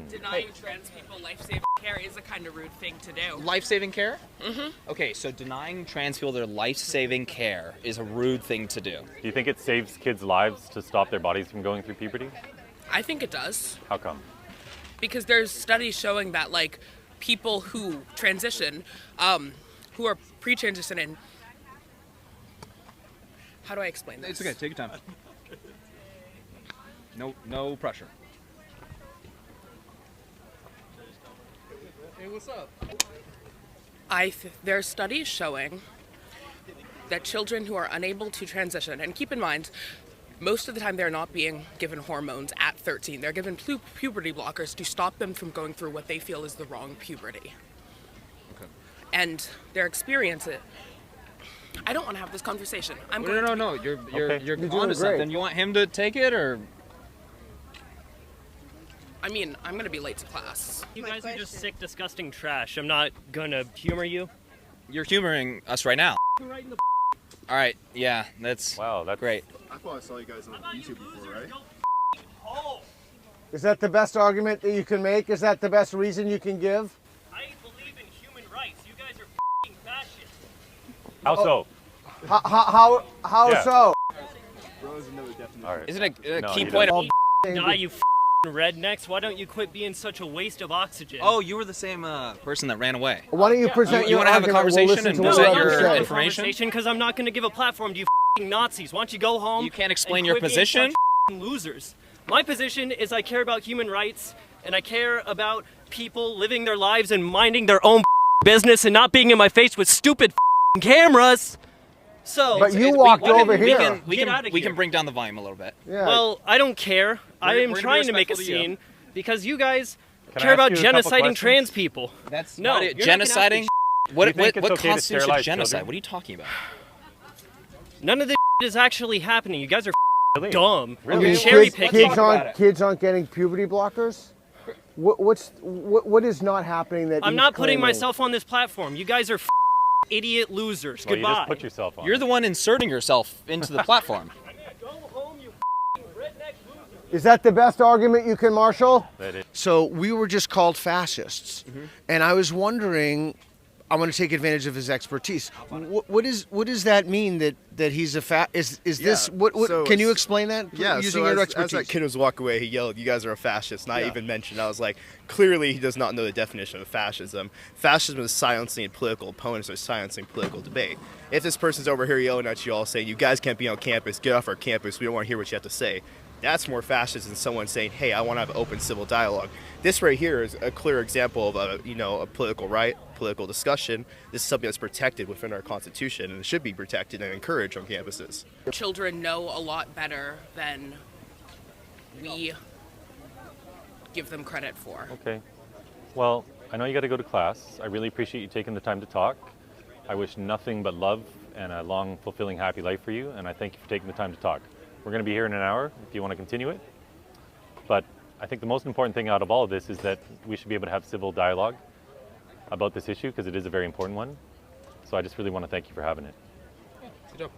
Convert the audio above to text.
Denying trans people life-saving care is a kind of rude thing to do. Life-saving care? Mm-hmm. Okay, so denying trans people their life-saving care is a rude thing to do. Do you think it saves kids' lives to stop their bodies from going through puberty? I think it does. How come? Because there's studies showing that, like, people who transition, who are pre-transition and... How do I explain this? It's okay, take your time. No pressure. Hey, what's up? There's studies showing that children who are unable to transition, and keep in mind, most of the time they're not being given hormones at 13. They're given puberty blockers to stop them from going through what they feel is the wrong puberty. Okay. And their experience it. I don't want to have this conversation. No. You're onto something. You want him to take it, or? I mean, I'm gonna be late to class. You guys are just sick, disgusting trash. I'm not gonna humor you. You're humoring us right now. Right in the All right, yeah, that's great. I thought I saw you guys on YouTube before, right? Is that the best argument that you can make? Is that the best reason you can give? I believe in human rights. You guys are fascists. How so? How Yeah. so? Bro is another definition. All right. Isn't it a No, key he point? Die, you rednecks. Why don't you quit being such a waste of oxygen? Oh, you were the same person that ran away. Why don't you present You your want to have a argument? We'll conversation listen and to what present you have to your say. information? Because I'm not going to give a platform to you Nazis. Why don't you go home? You can't explain and your quit being position? such losers. My position is I care about human rights, and I care about people living their lives and minding their own business and not being in my face with stupid cameras. So, But you walked over here. We Get out of can here. bring down the volume a little bit. Yeah. well, I don't care. I We're am gonna be trying to make a respectful to you. scene because you guys Can I care ask about you a couple genociding questions? trans people. That's No, not it. you're not gonna ask Genociding. me What Do you think it's okay to constitutes sterilize genocide? children? What are you talking about? None of this is actually happening. You guys are Really? dumb. Really? You're cherry kids, picking. kids aren't getting puberty blockers. What is not happening that I'm he's not putting claiming? myself on this platform. You guys are idiot losers. Well, you Goodbye. just put yourself on. You're the one inserting yourself into the platform. Go home, you redneck loser. Is that the best argument you can marshal? That is. So we were just called fascists, and I was wondering. I want to take advantage of his expertise. What does that mean that he's a is this what so can you explain that? Yeah, using so your as expertise. that kid was walking away, he yelled, "You guys are a fascist," and I even mentioned, I was like, clearly he does not know the definition of fascism. Fascism is silencing political opponents or silencing political debate. If this person's over here yelling at you all saying, "You guys can't be on campus, get off our campus, we don't want to hear what you have to say," that's more fascist than someone saying, "Hey, I want to have open civil dialogue." This right here is a clear example of a political right, political discussion. This is something that's protected within our Constitution, and it should be protected and encouraged on campuses. Children know a lot better than we give them credit for. Okay. Well, I know you got to go to class. I really appreciate you taking the time to talk. I wish nothing but love and a long, fulfilling, happy life for you, and I thank you for taking the time to talk. We're going to be here in an hour if you want to continue it. But I think the most important thing out of all of this is that we should be able to have civil dialogue about this issue because it is a very important one. So I just really want to thank you for having it. Good job.